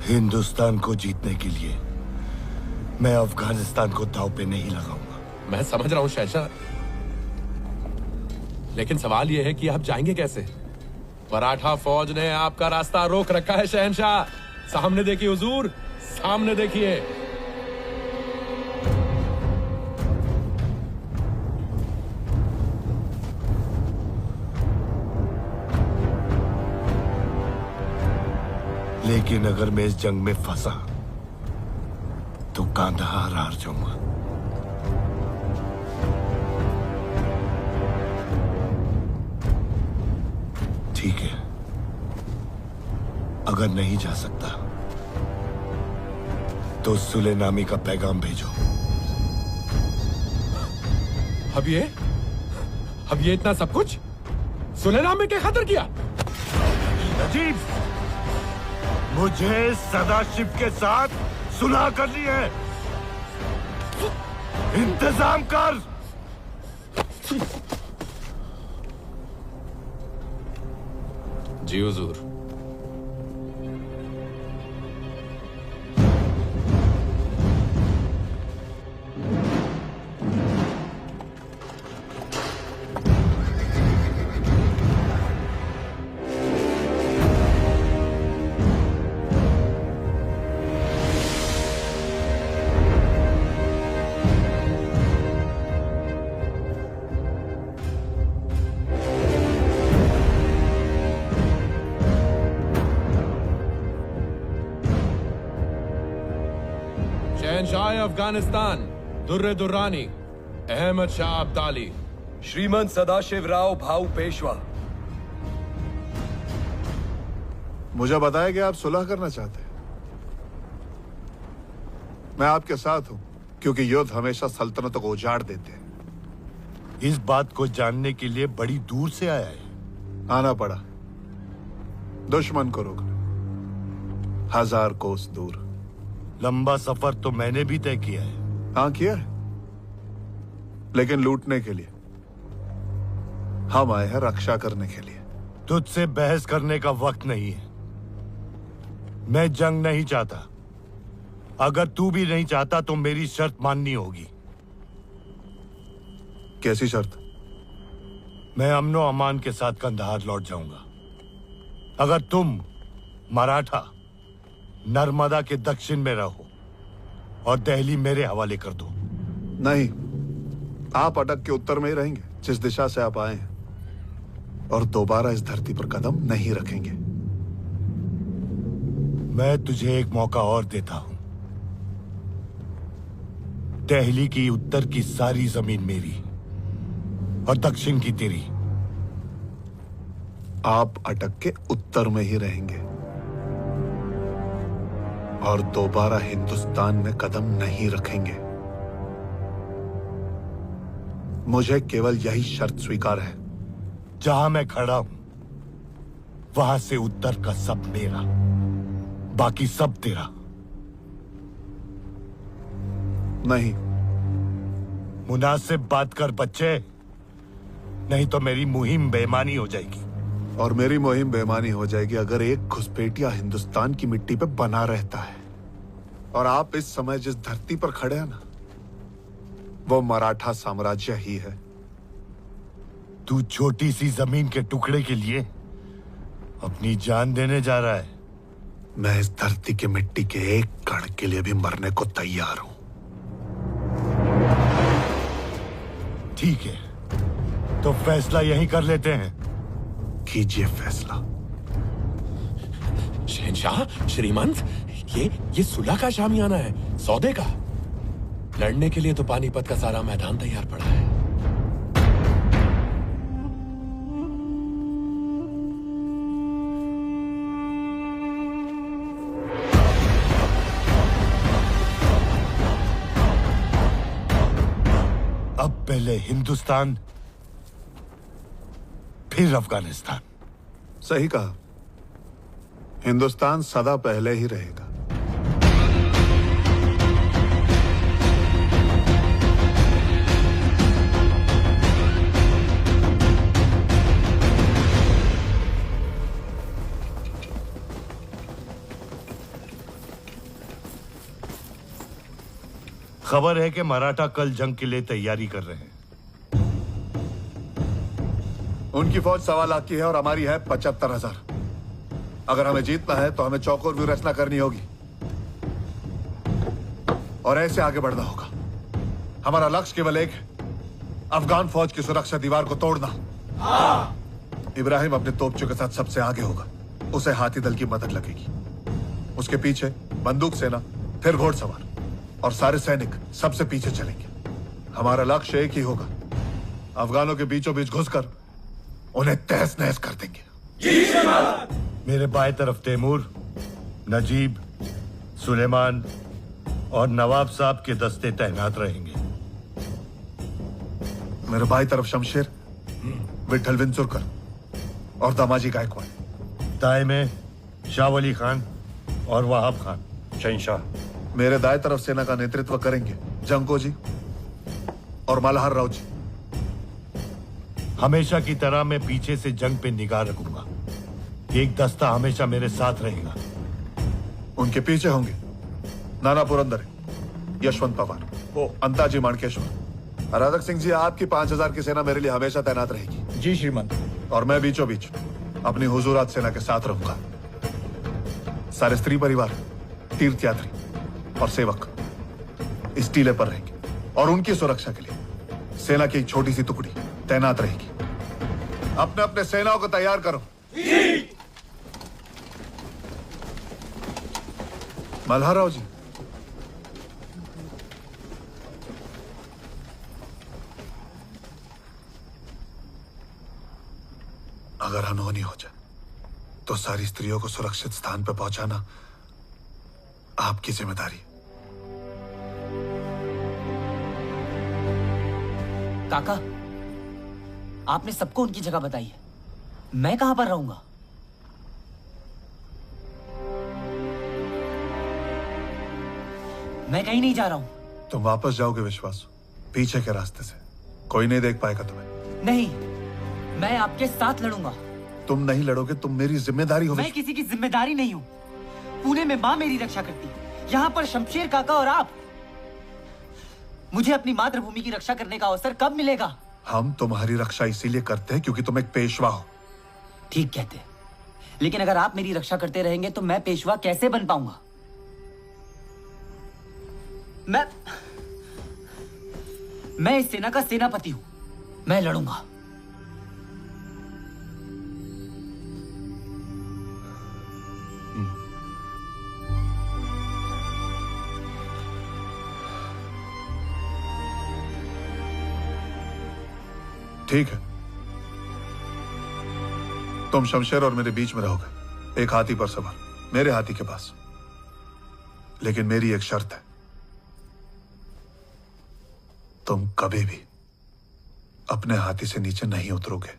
हिंदुस्तान को जीतने के लिए मैं अफगानिस्तान को दांव पे नहीं लगाऊंगा। मैं समझ रहा हूं शहंशाह, लेकिन सवाल यह है कि आप जाएंगे कैसे? मराठा फौज ने आपका रास्ता रोक रखा है शहंशाह। सामने देखिए हुजूर, सामने देखिए। लेकिन अगर मैं इस जंग में फंसा तो कांधार हार जाऊंगा। ठीक है, अगर नहीं जा सकता तो सुलेनामी का पैगाम भेजो। अब ये इतना सब कुछ सुलेनामी के खातिर किया? अजीब, मुझे सदाशिव के साथ सुलह करनी है। इंतजाम कर। जी हुजूर। शहंशाह अफगानिस्तान दुर्रे दुर्रानी अहमद शाह अब्दाली। श्रीमंत सदाशिवराव भाऊ पेशवा। मुझे बताया कि आप सुलह करना चाहते हैं। मैं आपके साथ हूं क्योंकि युद्ध हमेशा सल्तनतों को उजाड़ देते हैं। इस बात को जानने के लिए बड़ी दूर से आया है। आना पड़ा दुश्मन को रोकने, 1000 कोस दूर। लंबा सफर तो मैंने भी तय किया है। हाँ किया है, लेकिन लूटने के लिए। हम आए हैं रक्षा करने के लिए। तुझसे बहस करने का वक्त नहीं है। मैं जंग नहीं चाहता। अगर तू भी नहीं चाहता तो मेरी शर्त माननी होगी। कैसी शर्त? मैं अमनो अमान के साथ कंधार लौट जाऊंगा अगर तुम मराठा नर्मदा के दक्षिण में रहो और दिल्ली मेरे हवाले कर दो। नहीं, आप अटक के उत्तर में ही रहेंगे, जिस दिशा से आप आए हैं, और दोबारा इस धरती पर कदम नहीं रखेंगे। मैं तुझे एक मौका और देता हूं। दिल्ली की उत्तर की सारी जमीन मेरी और दक्षिण की तेरी। आप अटक के उत्तर में ही रहेंगे और दोबारा हिंदुस्तान में कदम नहीं रखेंगे। मुझे केवल यही शर्त स्वीकार है। जहां मैं खड़ा हूं वहां से उत्तर का सब मेरा, बाकी सब तेरा। नहीं। मुनासिब बात कर बच्चे, नहीं तो मेरी मुहिम बेईमानी हो जाएगी। और मेरी मुहिम बेईमानी हो जाएगी अगर एक घुसपैठिया हिंदुस्तान की मिट्टी पे बना रहता है। और आप इस समय जिस धरती पर खड़े हैं ना, वो मराठा साम्राज्य ही है। तू छोटी सी जमीन के टुकड़े के लिए अपनी जान देने जा रहा है। मैं इस धरती की मिट्टी के एक कण के लिए भी मरने को तैयार हूं। ठीक है, तो फैसला यहीं कर लेते हैं। कीजिए फैसला। शहंशाह, श्रीमंत, ये सुलह का शामियाना है, सौदे का। लड़ने के लिए तो पानीपत का सारा मैदान तैयार पड़ा है। अब पहले हिंदुस्तान फिर अफगानिस्तान। सही कहा, हिंदुस्तान सदा पहले ही रहेगा। खबर है कि मराठा कल जंग के लिए तैयारी कर रहे हैं। उनकी फौज 1.25 लाख की है और हमारी है 75,000। अगर हमें जीतना है तो हमें चौकोर व्यू रचना करनी होगी और ऐसे आगे बढ़ना होगा। हमारा लक्ष्य केवल एक है, अफगान फौज की सुरक्षा दीवार को तोड़ना। इब्राहिम अपने तोपचों के साथ सबसे आगे होगा, उसे हाथी दल की मदद लगेगी। उसके पीछे बंदूक सेना, फिर घोड़सवार और सारे सैनिक सबसे पीछे चलेंगे। हमारा लक्ष्य एक ही होगा, अफगानों के बीचों बीच घुसकर उन्हें तहस नहस कर देंगे। मेरे बाएं तरफ तैमूर, नजीब, सुलेमान और नवाब साहब के दस्ते तैनात रहेंगे। मेरे बाई तरफ शमशेर, विठल विंचुरकर और दामाजी गायकवाड़। दाएं में शाह वली खान और वहाब खान। शहंशाह। मेरे दाएं तरफ सेना का नेतृत्व करेंगे जंको जी और मल्हार राव जी। हमेशा की तरह मैं पीछे से जंग पे निगाह रखूंगा। एक दस्ता हमेशा मेरे साथ रहेगा। उनके पीछे होंगे नाना पुरंदरे, यशवंत पवार, अंताजी माणकेश्वर। राधक सिंह जी, आपकी 5,000 की सेना मेरे लिए हमेशा तैनात रहेगी। जी श्रीमंत। और मैं बीचों बीच अपनी हुजूरात सेना के साथ रहूंगा। सारे स्त्री परिवार, तीर्थयात्री और सेवक इस टीले पर रहेंगे और उनकी सुरक्षा के लिए सेना की एक छोटी सी टुकड़ी तैनात रहेगी। अपने अपने सेनाओं को तैयार करो। मल्हार राव जी, अगर अनहोनी हो जाए तो सारी स्त्रियों को सुरक्षित स्थान पर पहुंचाना आपकी जिम्मेदारी है। काका, आपने सबको उनकी जगह बताई है, मैं कहां पर रहूंगा? मैं कहीं नहीं जा रहा हूं। तुम वापस जाओगे विश्वास, पीछे के रास्ते से। कोई नहीं देख पाएगा तुम्हें। नहीं, मैं आपके साथ लड़ूंगा। तुम नहीं लड़ोगे, तुम मेरी जिम्मेदारी हो। मैं किसी की जिम्मेदारी नहीं हूं। पुणे में माँ मेरी रक्षा करती है, यहाँ पर शमशेर काका और आप। मुझे अपनी मातृभूमि की रक्षा करने का अवसर कब मिलेगा? हम तुम्हारी रक्षा इसीलिए करते हैं क्योंकि तुम एक पेशवा हो। ठीक कहते हैं, लेकिन अगर आप मेरी रक्षा करते रहेंगे तो मैं पेशवा कैसे बन पाऊंगा? मैं इस सेना का सेनापति हूं। मैं लड़ूंगा। ठीक है, तुम शमशेर और मेरे बीच में रहोगे, एक हाथी पर सवार, मेरे हाथी के पास। लेकिन मेरी एक शर्त है, तुम कभी भी अपने हाथी से नीचे नहीं उतरोगे।